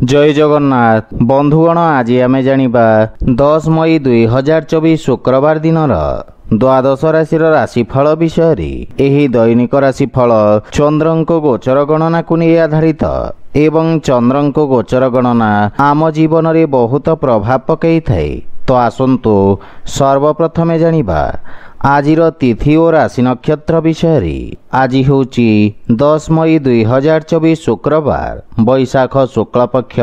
जय जगन्नाथ बंधुगण आज आमे जानिबा 10 मई 2024 शुक्रवार दिन द्वादश राशि राशिफल विषय रे। एही दैनिक राशिफल चंद्रंको गोचर गणना को नहीं आधारित एवं चंद्रंको गोचर गणना आम जीवन रे बहुत प्रभाव पकई थाए। तो आसंतु सर्वप्रथमे जानिबा आजिर तिथि और राशि नक्षत्र विषय रे। आज होची 10 मई 2024 शुक्रवार बैशाख शुक्ल पक्ष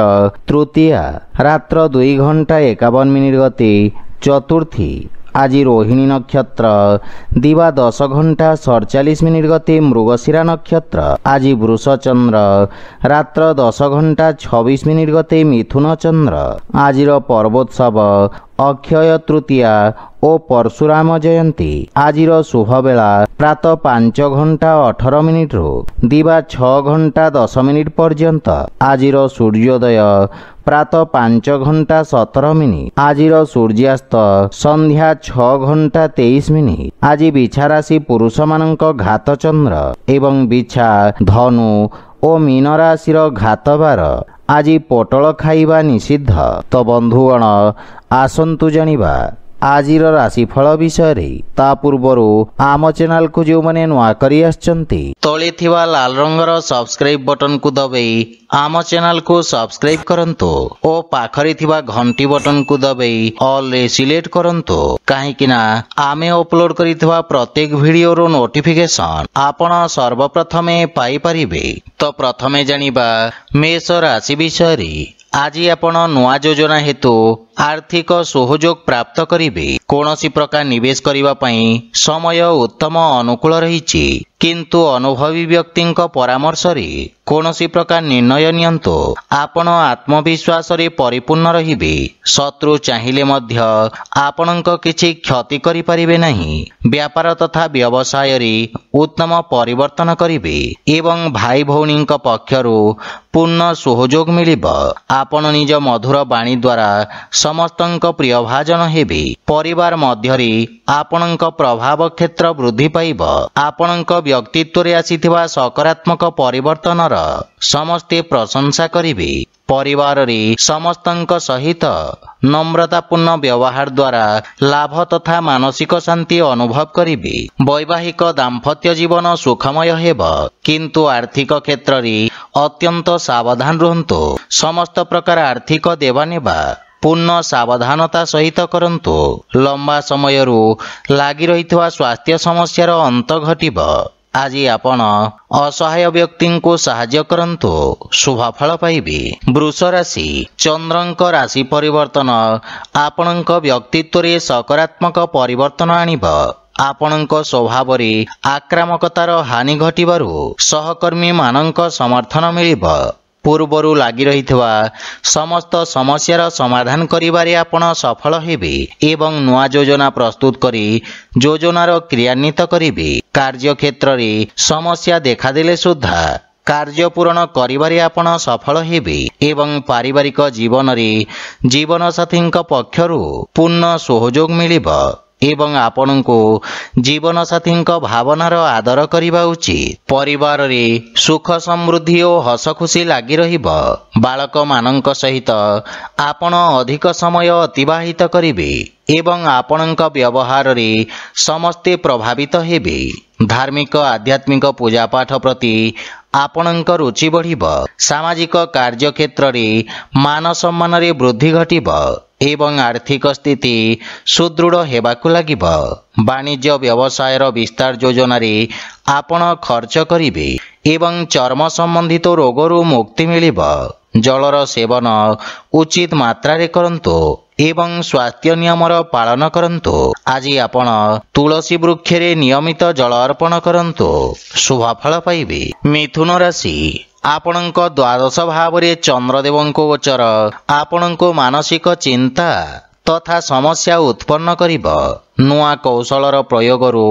तृतीया रात्र 2 घंटा 51 गते चतुर्थी। आज रोहिणी नक्षत्र दिवा 10 घंटा 47 गते मृगशिरा नक्षत्र। आज वृष चंद्र रात्र 10 घंटा 26 गते मिथुन चंद्र। आजिर पर्वोत्सव अक्षय तृतीया और परशुराम जयंती। आजिर शुभ बेला प्रातः 5 घंटा 18 मिनिट दिवा 6 घंटा 10 मिनिट पर्यंत। आजिर सूर्योदय प्रातः 5 घंटा 17 मिनिट। आजिर सूर्यास्त संध्या 6 घंटा 23 मिनिट। आज बिछा राशि पुरुष मानक घात चंद्र एवं बिछा धनु और मीन राशि घात बार। आज पोटल खाइबा निषिद्ध। तो बंधुगण आसंतु जानिबा आजिर राशिफल विषय रे। ता पूर्वरु आम चैनल को जो माने नुआ करी आछंती तळे थिबा लाल रंगर सब्सक्राइब बटन को दबाई आम चैनल को सब्सक्राइब करंतो ओ पाखरे थिबा घंटी बटन को दबाई ऑल रे सिलेक्ट करंतो। काहे कि ना आमे अपलोड करिथबा प्रत्येक वीडियो रो नोटिफिकेशन आपण सर्वप्रथमे पाई परिबे। तो प्रथमे जानिबा मेष राशि विषय रे। आज आपण नुआ योजना हेतु आर्थिक सहयोग प्राप्त करिवे। कोनोसी प्रकार निवेश करिवा पई समय उत्तम अनुकूल रहिछि, किंतु अनुभवी व्यक्ति परामर्श रे कोनोसी प्रकार निर्णय नियंतु। आपण आत्मविश्वास रे परिपूर्ण रहिबे। शत्रु चाहिले मध्य आपणक किछि क्षति करि परिबे नहीं। व्यापार तथा व्यवसाय रे उत्तम परिवर्तन करिवे एवं भाई भौणी पक्षरु पूर्ण सहयोग मिलिब। आपण निज मधुर वाणी द्वारा समस्तंक प्रिय भाजन हेबे। परिवार मध्यरे आपणक प्रभाव क्षेत्र वृद्धि पाइब। आपणक व्यक्तित्व रे आसीथिबा सकारात्मक परिवर्तनर समस्ते प्रशंसा करिवे। परिवार रे समस्तंक सहित नम्रतापूर्ण व्यवहार द्वारा लाभ तथा मानसिक शांति अनुभव करिवे। वैवाहिक दाम्पत्य जीवन सुखमय हेब, किंतु आर्थिक क्षेत्र रे अत्यंत सावधान रहंतु। समस्त प्रकार आर्थिक देवानेबा पूर्ण सावधानता सहित करंतु। लंबा समयरू लागी रहितवा स्वास्थ्य समस्यार अंत घटिब। आज आपण असहाय व्यक्ति को साहाय्य करंतु, शुभ फल पाइबे। वृष राशि चंद्रंक राशि परिवर्तन आपणक व्यक्तित्व रे सकारात्मक परिवर्तन आनिब। आपणक स्वभाव रे आक्रामकतार हानि घटिबारु सहकर्मी मानक समर्थन मिलिब। पूर्वरु लागी रहितवा समस्त समस्यार समाधान करिबारे आपण सफल हेबे एवं नुआ योजना प्रस्तुत करी योजनार क्रियान्वित करिवे। कार्य क्षेत्र रे समस्या देखादेले सुद्धा कार्य पूर्ण करिबारे आपण सफल हेबे एवं पारिवारिक जीवन रे जीवन साथी पक्षरु पूर्ण सहयोग मिलिब एवं आपण को जीवन साथी भावनार आदर करिबा उचित। परिवार रे सुख समृद्धि और हस खुशी लागी रहिब। बालक मानक सहित आपण अधिक समय अतिबाहित करिवे एवं आपणक व्यवहार रे समस्ते प्रभावित हेबे। धार्मिक आध्यात्मिक पूजा पाठ प्रति आपणक रुचि बढ़िब। सामाजिक कार्य क्षेत्र रे मान सम्मान रे वृद्धि घटिब एवं आर्थिक स्थिति सुदृढ़ हेबाकु लागिब। वाणिज्य व्यवसायर विस्तार योजना रे आपण खर्च करिवे एवं चर्म संबंधित रोगरू मुक्ति मिलिब। जलर सेवन उचित मात्रा रे करंतु एवं स्वास्थ्य नियमर पालन करंतु। आज आपण तुलसी वृक्ष रे नियमित जल अर्पण करंतु, शुभ फल पाइबे। मिथुन राशि आपणक द्वादश भाव रे चंद्रदेवंको गोचर आपणको मानसिक चिंता तथा समस्या उत्पन्न करिब। नुआ कौशलर प्रयोगरु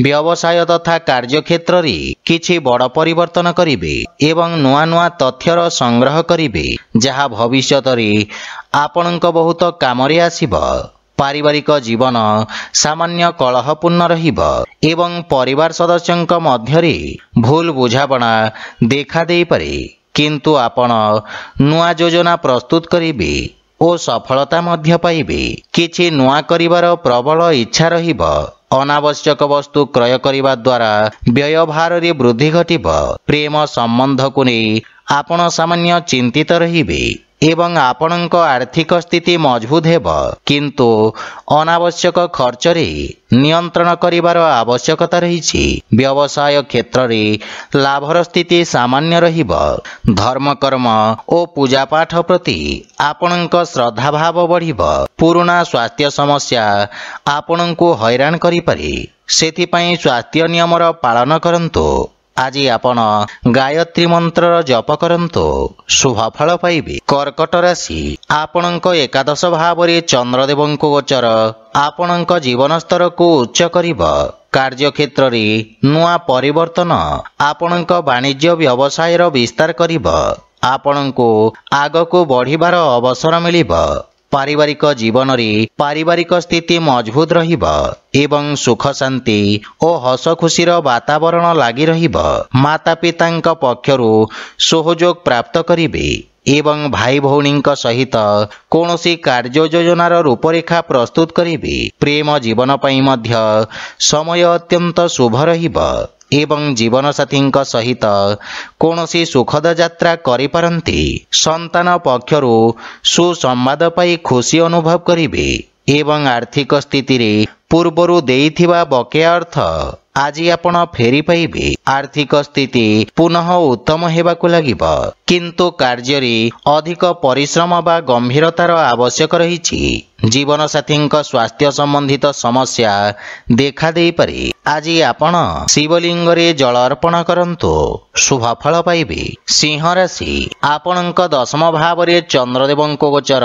व्यवसाय तथा कार्य क्षेत्र रे किछि बड़ परिवर्तन करिवे एवं नुआ नुआ तथ्यर संग्रह करिवे, जहा भविष्यत रे आपणक बहुत कामरे आसीब। पारिवारिक जीवन सामान्य कलहपूर्ण रहिब एवं परिवार सदस्यंक मध्यरे भूल बुझाबणा देखा देई पारे, किंतु आपण नुआ योजना प्रस्तुत करिबे ओ सफलता मध्य पाइबे। किछि नुआ करिवार प्रबल इच्छा रहिब। अनावश्यक वस्तु क्रय करिबा द्वारा व्ययभार रे वृद्धि घटिब। प्रेम संबंध को नहीं आपण सामान्य चिंतित रहिबे एवं आपणक आर्थिक स्थिति मजबूत हेब। किंतु अनावश्यक खर्च रे नियंत्रण करिवार आवश्यकता रहिछि। व्यवसाय क्षेत्र रे लाभर स्थिति सामान्य रहिब। धर्म कर्म ओ पूजा पाठ प्रति आपणक श्रद्धा भाव बढ़िब। पुराना स्वास्थ्य समस्या आपणको हैरान करि पारे, सेथिपई स्वास्थ्य नियमर पालन करंतु। आज आपण गायत्री मंत्र जप करंतु, शुभ फल पाइबे। कर्कट राशि आपणक एकादश भाव रे चंद्रदेवंको गोचर आपणक जीवन स्तर को उच्च करिब। कार्य क्षेत्र रे नुआ परिवर्तन आपणक वाणिज्य व्यवसाय रो विस्तार करिब। आपणको आगको बढ़िबार अवसर मिलिब। पारिवारिक जीवन रे पारिवारिक स्थिति मजबूत रहिब एवं सुख शांति और हस खुशीर वातावरण लागी रहिब। माता पितांक पक्षरु सहयोग प्राप्त करिबे एवं भाई भौणींक सहित कौनसी कार्य योजनार रूपरेखा प्रस्तुत करिबे। प्रेम जीवन पई मध्य समय अत्यंत शुभ रहिब एवं जीवन साथींक सहित कौनसी सुखद यात्रा करि पारंती। संतान पक्षरु सुसंवाद पाई खुशी अनुभव करिबे एवं आर्थिक स्थिति रे पूर्वरु देइथिबा बकेया अर्थ आज आपण फेरी पाइबे। आर्थिक स्थिति पुनः उत्तम हेबाकु लागिब, किंतु कार्य रे अधिक परिश्रम बा गंभीरतार आवश्यक रहिछि। जीवन साथींक स्वास्थ्य संबंधित समस्या देखा देई पारे। आज आपण शिवलिंग रे जल अर्पण करंतु, शुभ फल पाइबे। सिंह राशि आपणक दशम भाव रे चंद्रदेवंको गोचर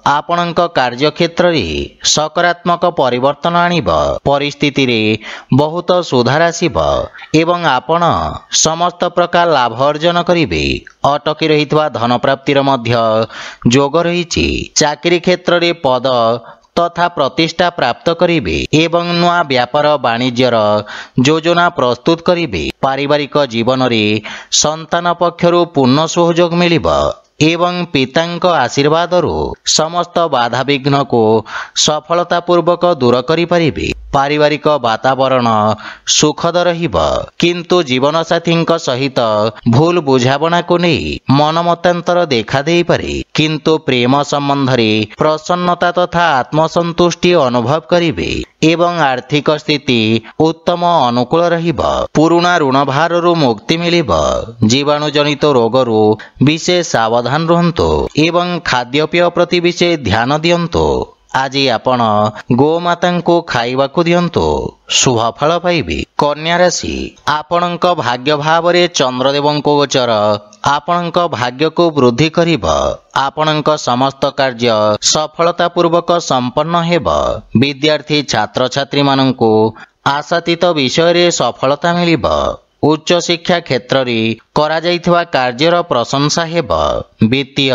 आपणक कार्य क्षेत्र रे सकारात्मक परिवर्तन आनिब। परिस्थिति रे बहुत सुधार आसिब एवं आपण समस्त प्रकार लाभ अर्जन करिबे। अटकी रहितवा धन प्राप्तिर मध्य जोग रहिछि। चाकरी क्षेत्र रे पद तथा प्रतिष्ठा प्राप्त करिबे एवं नुआ व्यापार वाणिज्यर योजना प्रस्तुत करिबे। पारिवारिक जीवन रे संतान पक्षरु पूर्ण सहयोग मिलिब एवं पितांक आशीर्वाद समस्त बाधा विघ्न को सफलता पूर्वक दूर करि परिबे। पारिवारिक वातावरण सुखद रहिब, किंतु जीवन साथींक सहित भूल बुझाबना को नहीं मनमतांतर देखा देई पारे। किंतु प्रेम संबंध रे प्रसन्नता तथा आत्मसंतुष्टि अनुभव करिबे एवं आर्थिक स्थिति उत्तम अनुकूल रहिब। पुराना ऋण भारु मुक्ति मिलिब। जीवाणु जनित रोगरु विशेष सावधान रहंतु एवं खाद्यपेय प्रति विशेष ध्यान दियंतु। आज आपण गोमाता को खाइबाकु दियंतु, शुभ फल पाइबे। कन्या राशि आपणक भाग्य भाव रे चंद्रदेवंको गोचर आपणक भाग्य को वृद्धि करिब। आपणक समस्त कार्य सफलता पूर्वक संपन्न हेब। विद्यार्थी छात्र छात्री माननकु आशातीत विषय रे सफलता मिलिब। उच्च शिक्षा क्षेत्र रे करा जाइथिबा कार्यर प्रशंसा हेब। वित्तीय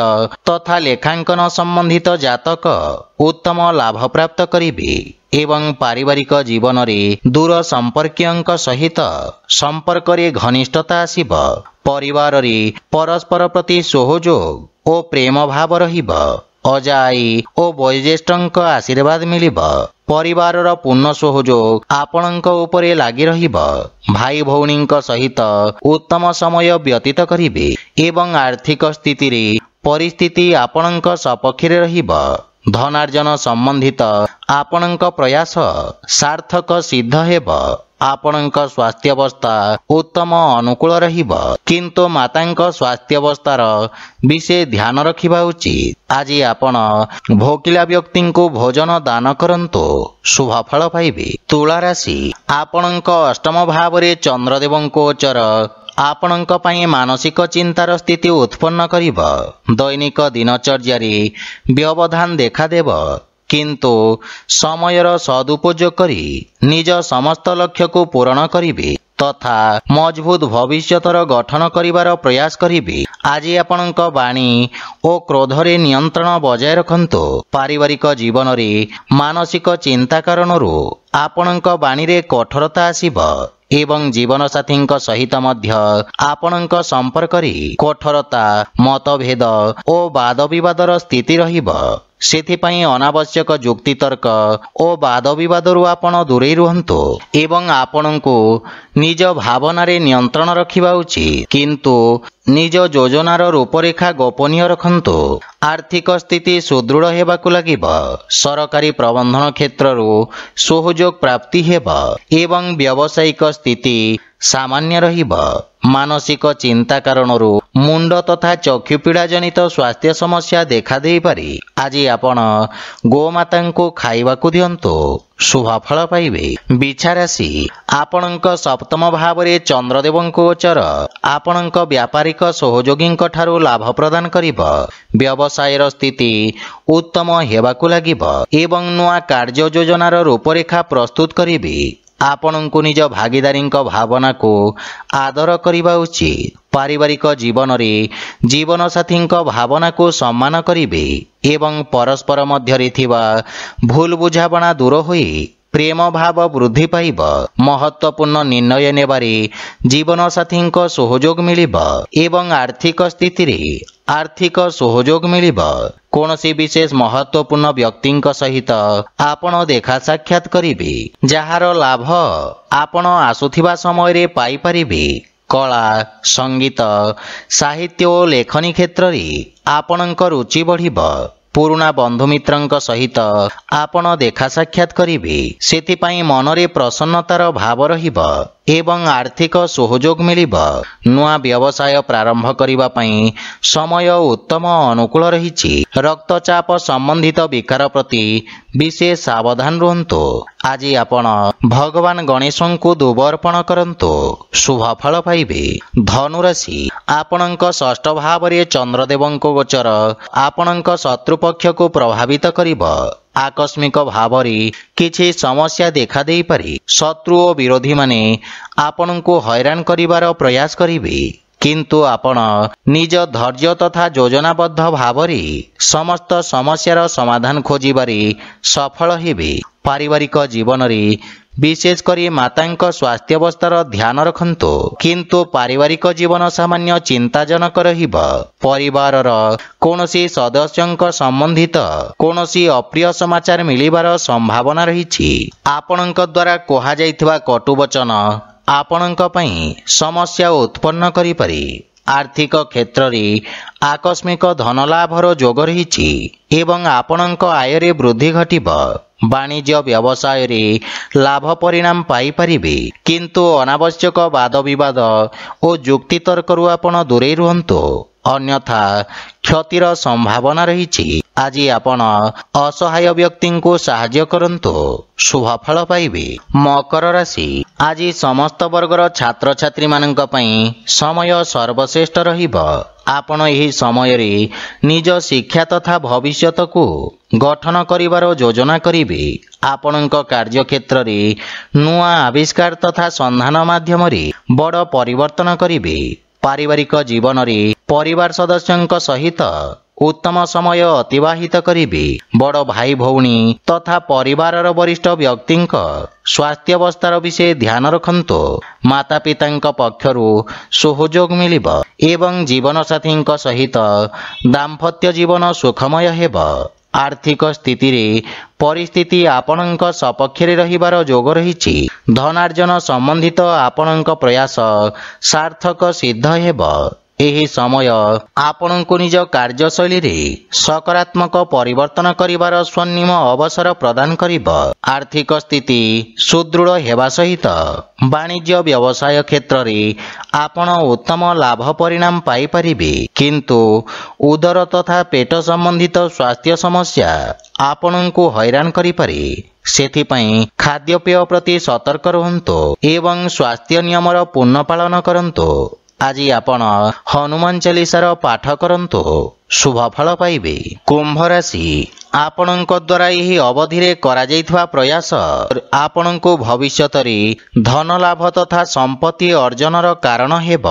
तथा लेखांकन संबंधित जातक उत्तम लाभ प्राप्त करिबे एवं पारिवारिक जीवन रे दूर संपर्कीयंक सहित संपर्क रे घनिष्ठता आसिब। परिवार रे परस्पर प्रति सहयोग ओ प्रेम भाव रहिब। अजाई ओ वयोज्येष्ठंक आशीर्वाद मिलिब। परिवारर पूर्ण सहयोग आपणक उपरे लागी रहिब। भाई भौणींक सहित उत्तम समय व्यतीत करिबे एवं आर्थिक स्थिति रे परिस्थिति आपणक सपक्ष रे रहिब। धनार्जन संबंधित आपणक प्रयास सार्थक सिद्ध हेब। आपणक स्वास्थ्यावस्था उत्तम अनुकूल रहिब, किंतु मातांक स्वास्थ्यावस्थार विशेष ध्यान रखिबा उचित। आज आपण भोकिला व्यक्ति को भोजन दान करंतु, शुभ फल पाइबे। तुला राशि आपणक अष्टम भाव रे चंद्रदेवंको गोचर आपणक पई मानसिक चिंतार स्थिति उत्पन्न करिब। दैनिक दिनचर्या रे व्यवधान देखा देब, किंतु समयर सदुपयोग करी निज समस्त लक्ष्य को पूर्ण करिबे तथा मजबूत भविष्यतर गठन करिवार प्रयास करिबे। आज आपणक वाणी और क्रोध रे नियंत्रण बजाय रखंतु। पारिवारिक जीवन रे मानसिक चिंता कारणरू आपणक वाणी रे कठोरता आसिब ଏବଂ ଜୀବନସାଥୀଙ୍କ ସହିତ ମଧ୍ୟ ଆପଣଙ୍କ ସମ୍ପର୍କରେ କଠୋରତା, ମତଭେଦ ଓ ବାଦବିବାଦର ସ୍ଥିତି ରହିବ। ସେଥିପାଇଁ ଅନାବଶ୍ୟକ ଯୁକ୍ତିତର୍କ ଓ ବାଦବିବାଦରୁ ଆପଣ ଦୂରେଇ ରୁହନ୍ତୁ ଏବଂ ଆପଣଙ୍କୁ ନିଜ ଭାବନାରେ ନିୟନ୍ତ୍ରଣ ରଖିବା ଉଚିତ, କିନ୍ତୁ ନିଜ ଯୋଜନାର ରୂପରେଖା ଗୋପନୀୟ ରଖନ୍ତୁ। ଆର୍ଥିକ ସ୍ଥିତି ସୁଦୃଢ଼ ହେବାକୁ ଲାଗିବ। ସରକାରୀ ପ୍ରବନ୍ଧନ କ୍ଷେତ୍ରରୁ ସହଯୋଗ ପ୍ରାପ୍ତି ହେବ ଏବଂ ବ୍ୟବସାୟିକ ସ୍ଥିତି ସାମାନ୍ୟ ରହିବ। ମାନସିକ ଚିନ୍ତା କାରଣରୁ ମୁଣ୍ଡ ତଥା ଚକ୍ଷୁପୀଡ଼ା ଜନିତ ସ୍ୱାସ୍ଥ୍ୟ ସମସ୍ୟା ଦେଖାଦେଇପାରେ। ଆଜି ଆପଣ ଗୋମାତାଙ୍କୁ ଖାଇବାକୁ ଦିଅନ୍ତୁ, ଶୁଭଫଳ ପାଇବେ। ବିଛା ରାଶି, ଆପଣଙ୍କ ସପ୍ତମ ଭାବରେ ଚନ୍ଦ୍ରଦେବଙ୍କ ଗୋଚର ଆପଣଙ୍କ ବ୍ୟାପାରିକ ସହଯୋଗୀଙ୍କ ଠାରୁ ଲାଭ ପ୍ରଦାନ କରିବ। ବ୍ୟବସାୟର ସ୍ଥିତି ଉତ୍ତମ ହେବାକୁ ଲାଗିବ ଏବଂ ନୂଆ କାର୍ଯ୍ୟ ଯୋଜନାର ରୂପରେଖା ପ୍ରସ୍ତୁତ କରିବେ। ଆପଣଙ୍କୁ ନିଜ ଭାଗିଦାରୀଙ୍କ ଭାବନାକୁ ଆଦର କରିବା ଉଚିତ। ପାରିବାରିକ ଜୀବନରେ ଜୀବନସାଥୀଙ୍କ ଭାବନାକୁ ସମ୍ମାନ କରିବେ ଏବଂ ପରସ୍ପର ମଧ୍ୟରେ ଥିବା ଭୁଲ ବୁଝାମଣା ଦୂର ହୋଇ ପ୍ରେମ ଭାବ ବୃଦ୍ଧି ପାଇବ। ମହତ୍ୱପୂର୍ଣ୍ଣ ନିର୍ଣ୍ଣୟ ନେବାରେ ଜୀବନସାଥୀଙ୍କ ସହଯୋଗ ମିଳିବ ଏବଂ ଆର୍ଥିକ ସ୍ଥିତିରେ ଆର୍ଥିକ ସହଯୋଗ ମିଳିବ। କୌଣସି ବିଶେଷ ମହତ୍ୱପୂର୍ଣ୍ଣ ବ୍ୟକ୍ତିଙ୍କ ସହିତ ଆପଣ ଦେଖା ସାକ୍ଷାତ କରିବେ, ଯାହାର ଲାଭ ଆପଣ ଆସୁଥିବା ସମୟରେ ପାଇପାରିବେ। କଳା, ସଙ୍ଗୀତ, ସାହିତ୍ୟ ଓ ଲେଖନୀ କ୍ଷେତ୍ରରେ ଆପଣଙ୍କ ରୁଚି ବଢ଼ିବ। ପୁରୁଣା ବନ୍ଧୁମିତ୍ରଙ୍କ ସହିତ ଆପଣ ଦେଖା ସାକ୍ଷାତ କରିବେ, ସେଥିପାଇଁ ମନରେ ପ୍ରସନ୍ନତାର ଭାବ ରହିବ ଏବଂ ଆର୍ଥିକ ସହଯୋଗ ମିଳିବ। ନୂଆ ବ୍ୟବସାୟ ପ୍ରାରମ୍ଭ କରିବା ପାଇଁ ସମୟ ଉତ୍ତମ ଅନୁକୂଳ ରହିଛି। ରକ୍ତଚାପ ସମ୍ବନ୍ଧିତ ବିକାର ପ୍ରତି ବିଶେଷ ସାବଧାନ ରୁହନ୍ତୁ। ଆଜି ଆପଣ ଭଗବାନ ଗଣେଶଙ୍କୁ ଦୁବ ଅର୍ପଣ କରନ୍ତୁ, ଶୁଭଫଳ ପାଇବେ। ଧନୁରାଶି, ଆପଣଙ୍କ ଷଷ୍ଠ ଭାବରେ ଚନ୍ଦ୍ରଦେବଙ୍କ ଗୋଚର ଆପଣଙ୍କ ଶତ୍ରୁପକ୍ଷକୁ ପ୍ରଭାବିତ କରିବ। ଆକସ୍ମିକ ଭାବରେ କିଛି ସମସ୍ୟା ଦେଖାଦେଇପାରେ। ଶତ୍ରୁ ଓ ବିରୋଧୀମାନେ ଆପଣଙ୍କୁ ହଇରାଣ କରିବାର ପ୍ରୟାସ କରିବେ, କିନ୍ତୁ ଆପଣ ନିଜ ଧୈର୍ଯ୍ୟ ତଥା ଯୋଜନାବଦ୍ଧ ଭାବରେ ସମସ୍ତ ସମସ୍ୟାର ସମାଧାନ ଖୋଜିବାରେ ସଫଳ ହେବେ। ପାରିବାରିକ ଜୀବନରେ ବିଶେଷ କରି ମାତାଙ୍କ ସ୍ୱାସ୍ଥ୍ୟାବସ୍ଥାର ଧ୍ୟାନ ରଖନ୍ତୁ, କିନ୍ତୁ ପାରିବାରିକ ଜୀବନ ସାମାନ୍ୟ ଚିନ୍ତାଜନକ ରହିବ। ପରିବାରର କୌଣସି ସଦସ୍ୟଙ୍କ ସମ୍ବନ୍ଧିତ କୌଣସି ଅପ୍ରିୟ ସମାଚାର ମିଳିବାର ସମ୍ଭାବନା ରହିଛି। ଆପଣଙ୍କ ଦ୍ୱାରା କୁହାଯାଇଥିବା କଟୁବଚନ ଆପଣଙ୍କ ପାଇଁ ସମସ୍ୟା ଉତ୍ପନ୍ନ କରିପାରେ। ଆର୍ଥିକ କ୍ଷେତ୍ରରେ ଆକସ୍ମିକ ଧନଲାଭର ଯୋଗ ରହିଛି ଏବଂ ଆପଣଙ୍କ ଆୟରେ ବୃଦ୍ଧି ଘଟିବ। ବାଣିଜ୍ୟ ବ୍ୟବସାୟରେ ଲାଭ ପରିଣାମ ପାଇପାରିବେ, କିନ୍ତୁ ଅନାବଶ୍ୟକ ବାଦବିବାଦ ଓ ଯୁକ୍ତିତର୍କରୁ ଆପଣ ଦୂରେଇ ରୁହନ୍ତୁ, ଅନ୍ୟଥା କ୍ଷତିର ସମ୍ଭାବନା ରହିଛି। ଆଜି ଆପଣ ଅସହାୟ ବ୍ୟକ୍ତିଙ୍କୁ ସାହାଯ୍ୟ କରନ୍ତୁ, ଶୁଭଫଳ ପାଇବେ। ମକର ରାଶି, ଆଜି ସମସ୍ତ ବର୍ଗର ଛାତ୍ରଛାତ୍ରୀମାନଙ୍କ ପାଇଁ ସମୟ ସର୍ବଶ୍ରେଷ୍ଠ ରହିବ। ଆପଣ ଏହି ସମୟରେ ନିଜ ଶିକ୍ଷା ତଥା ଭବିଷ୍ୟତକୁ ଗଠନ କରିବାର ଯୋଜନା କରିବେ। ଆପଣଙ୍କ କାର୍ଯ୍ୟକ୍ଷେତ୍ରରେ ନୂଆ ଆବିଷ୍କାର ତଥା ସନ୍ଧାନ ମାଧ୍ୟମରେ ବଡ଼ ପରିବର୍ତ୍ତନ କରିବେ। ପାରିବାରିକ ଜୀବନରେ ପରିବାର ସଦସ୍ୟଙ୍କ ସହିତ ଉତ୍ତମ ସମୟ ଅତିବାହିତ କରିବେ। ବଡ଼ ଭାଇ ଭଉଣୀ ତଥା ପରିବାରର ବରିଷ୍ଠ ବ୍ୟକ୍ତିଙ୍କ ସ୍ୱାସ୍ଥ୍ୟାବସ୍ଥାର ବିଷୟ ଧ୍ୟାନ ରଖନ୍ତୁ। ମାତାପିତାଙ୍କ ପକ୍ଷରୁ ସହଯୋଗ ମିଳିବ ଏବଂ ଜୀବନସାଥୀଙ୍କ ସହିତ ଦାମ୍ପତ୍ୟ ଜୀବନ ସୁଖମୟ ହେବ। ଆର୍ଥିକ ସ୍ଥିତିରେ ପରିସ୍ଥିତି ଆପଣଙ୍କ ସପକ୍ଷରେ ରହିବାର ଯୋଗ ରହିଛି। ଧନାର୍ଜନ ସମ୍ବନ୍ଧିତ ଆପଣଙ୍କ ପ୍ରୟାସ ସାର୍ଥକ ସିଦ୍ଧ ହେବ। ଏହି ସମୟ ଆପଣଙ୍କୁ ନିଜ କାର୍ଯ୍ୟଶୈଳୀରେ ସକାରାତ୍ମକ ପରିବର୍ତ୍ତନ କରିବାର ସ୍ୱର୍ଣ୍ଣିମ ଅବସର ପ୍ରଦାନ କରିବ। ଆର୍ଥିକ ସ୍ଥିତି ସୁଦୃଢ଼ ହେବା ସହିତ ବାଣିଜ୍ୟ ବ୍ୟବସାୟ କ୍ଷେତ୍ରରେ ଆପଣ ଉତ୍ତମ ଲାଭ ପରିଣାମ ପାଇପାରିବେ, କିନ୍ତୁ ଉଦର ତଥା ପେଟ ସମ୍ବନ୍ଧିତ ସ୍ୱାସ୍ଥ୍ୟ ସମସ୍ୟା ଆପଣଙ୍କୁ ହଇରାଣ କରିପାରେ। ସେଥିପାଇଁ ଖାଦ୍ୟପେୟ ପ୍ରତି ସତର୍କ ରୁହନ୍ତୁ ଏବଂ ସ୍ୱାସ୍ଥ୍ୟ ନିୟମର ପୂର୍ଣ୍ଣ ପାଳନ କରନ୍ତୁ। ଆଜି ଆପଣ ହନୁମାନ ଚାଳିଶାର ପାଠ କରନ୍ତୁ, ଶୁଭଫଳ ପାଇବେ। କୁମ୍ଭ ରାଶି, ଆପଣଙ୍କ ଦ୍ୱାରା ଏହି ଅବଧିରେ କରାଯାଇଥିବା ପ୍ରୟାସ ଆପଣଙ୍କୁ ଭବିଷ୍ୟତରେ ଧନ ଲାଭ ତଥା ସମ୍ପତ୍ତି ଅର୍ଜନର କାରଣ ହେବ।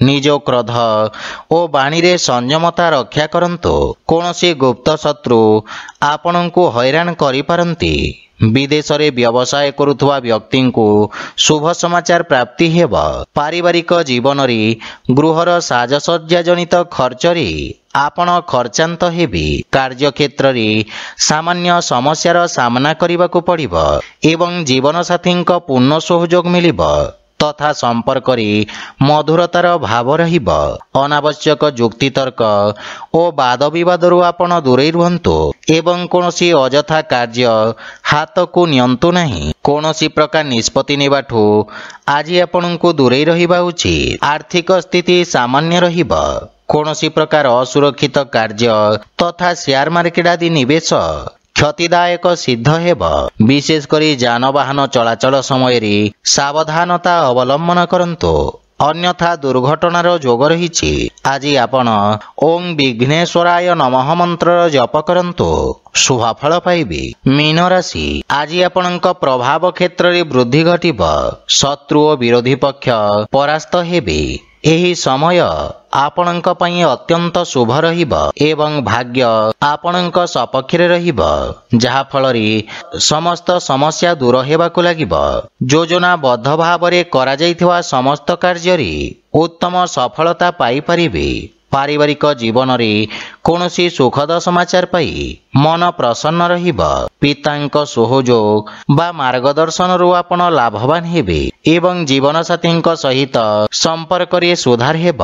ନିଜ କ୍ରୋଧ ଓ ବାଣୀରେ ସଂଯମତା ରକ୍ଷା କରନ୍ତୁ। କୌଣସି ଗୁପ୍ତ ଶତ୍ରୁ ଆପଣଙ୍କୁ ହଇରାଣ କରିପାରନ୍ତି। ବିଦେଶରେ ବ୍ୟବସାୟ କରୁଥିବା ବ୍ୟକ୍ତିଙ୍କୁ ଶୁଭ ସମାଚାର ପ୍ରାପ୍ତି ହେବ। ପାରିବାରିକ ଜୀବନରେ ଗୃହର ସାଜସଜ୍ଜା ଜନିତ ଖର୍ଚ୍ଚରେ ଆପଣ ଖର୍ଚ୍ଚାନ୍ତ ହେବେ। କାର୍ଯ୍ୟକ୍ଷେତ୍ରରେ ସାମାନ୍ୟ ସମସ୍ୟାର ସାମ୍ନା କରିବାକୁ ପଡ଼ିବ ଏବଂ ଜୀବନସାଥୀଙ୍କ ପୂର୍ଣ୍ଣ ସହଯୋଗ ମିଳିବ ତଥା ସମ୍ପର୍କରେ ମଧୁରତାର ଭାବ ରହିବ। ଅନାବଶ୍ୟକ ଯୁକ୍ତିତର୍କ ଓ ବାଦବିବାଦରୁ ଆପଣ ଦୂରେଇ ରୁହନ୍ତୁ ଏବଂ କୌଣସି ଅଯଥା କାର୍ଯ୍ୟ ହାତକୁ ନିଅନ୍ତୁ ନାହିଁ। କୌଣସି ପ୍ରକାର ନିଷ୍ପତ୍ତି ନେବାଠୁ ଆଜି ଆପଣଙ୍କୁ ଦୂରେଇ ରହିବା ଉଚିତ। ଆର୍ଥିକ ସ୍ଥିତି ସାମାନ୍ୟ ରହିବ। କୌଣସି ପ୍ରକାର ଅସୁରକ୍ଷିତ କାର୍ଯ୍ୟ ତଥା ସେୟାର ମାର୍କେଟ ଆଦି ନିବେଶ କ୍ଷତିଦାୟକ ସିଦ୍ଧ ହେବ। ବିଶେଷ କରି ଯାନବାହନ ଚଳାଚଳ ସମୟରେ ସାବଧାନତା ଅବଲମ୍ବନ କରନ୍ତୁ, ଅନ୍ୟଥା ଦୁର୍ଘଟଣାର ଯୋଗ ରହିଛି। ଆଜି ଆପଣ ଓಂ ବିଘ୍ନେଶ୍ୱରାୟ ନମଃ ମନ୍ତ୍ରର ଜପ କରନ୍ତୁ, ଶୁଭଫଳ ପାଇବେ। ମୀନ ରାଶି, ଆଜି ଆପଣଙ୍କ ପ୍ରଭାବ କ୍ଷେତ୍ରରେ ବୃଦ୍ଧି ଘଟିବ। ଶତ୍ରୁ ଓ ବିରୋଧୀ ପକ୍ଷ ପରାସ୍ତ ହେବେ। ଏହି ସମୟ ଆପଣଙ୍କ ପାଇଁ ଅତ୍ୟନ୍ତ ଶୁଭ ରହିବ ଏବଂ ଭାଗ୍ୟ ଆପଣଙ୍କ ସପକ୍ଷରେ ରହିବ, ଯାହା ଫଳରେ ସମସ୍ତ ସମସ୍ୟା ଦୂର ହେବାକୁ ଲାଗିବ। ଯୋଜନାବଦ୍ଧ ଭାବରେ କରାଯାଇଥିବା ସମସ୍ତ କାର୍ଯ୍ୟରେ ଉତ୍ତମ ସଫଳତା ପାଇପାରିବେ। ପାରିବାରିକ ଜୀବନରେ କୌଣସି ସୁଖଦ ସମାଚାର ପାଇ ମନ ପ୍ରସନ୍ନ ରହିବ। ପିତାଙ୍କ ସହଯୋଗ ବା ମାର୍ଗଦର୍ଶନରୁ ଆପଣ ଲାଭବାନ ହେବେ ଏବଂ ଜୀବନସାଥୀଙ୍କ ସହିତ ସମ୍ପର୍କରେ ସୁଧାର ହେବ।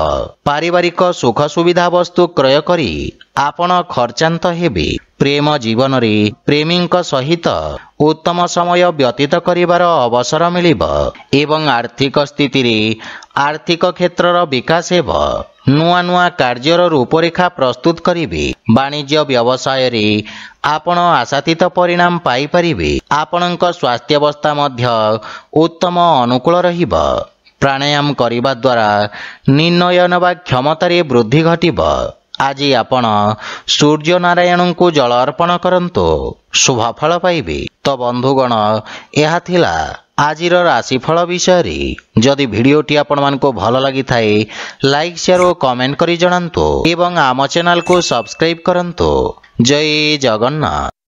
ପାରିବାରିକ ସୁଖ ସୁବିଧା ବସ୍ତୁ କ୍ରୟ କରି ଆପଣ ଖର୍ଚ୍ଚାନ୍ତ ହେବେ। ପ୍ରେମ ଜୀବନରେ ପ୍ରେମୀଙ୍କ ସହିତ ଉତ୍ତମ ସମୟ ବ୍ୟତୀତ କରିବାର ଅବସର ମିଳିବ ଏବଂ ଆର୍ଥିକ ସ୍ଥିତିରେ ଆର୍ଥିକ କ୍ଷେତ୍ରର ବିକାଶ ହେବ। ନୂଆ ନୂଆ କାର୍ଯ୍ୟର ରୂପରେଖା ପ୍ରସ୍ତୁତ କରିବେ। ବାଣିଜ୍ୟ ବ୍ୟବସାୟରେ ଆପଣ ଆଶାତୀତ ପରିଣାମ ପାଇପାରିବେ। ଆପଣଙ୍କ ସ୍ୱାସ୍ଥ୍ୟାବସ୍ଥା ମଧ୍ୟ ଉତ୍ତମ ଅନୁକୂଳ ରହିବ। ପ୍ରାଣାୟାମ କରିବା ଦ୍ୱାରା ନିର୍ଣ୍ଣୟ ନେବା କ୍ଷମତାରେ ବୃଦ୍ଧି ଘଟିବ। ଆଜି ଆପଣ ସୂର୍ଯ୍ୟ ନାରାୟଣଙ୍କୁ ଜଳ ଅର୍ପଣ କରନ୍ତୁ, ଶୁଭଫଳ ପାଇବେ। ତ ବନ୍ଧୁଗଣ, ଏହା ଥିଲା ଆଜିର ରାଶିଫଳ ବିଷୟରେ। ଯଦି ଭିଡ଼ିଓଟି ଆପଣମାନଙ୍କୁ ଭଲ ଲାଗିଥାଏ, ଲାଇକ୍, ସେୟାର ଓ କମେଣ୍ଟ କରି ଜଣାନ୍ତୁ ଏବଂ ଆମ ଚ୍ୟାନେଲକୁ ସବସ୍କ୍ରାଇବ୍ କରନ୍ତୁ। ଜୟ ଜଗନ୍ନାଥ।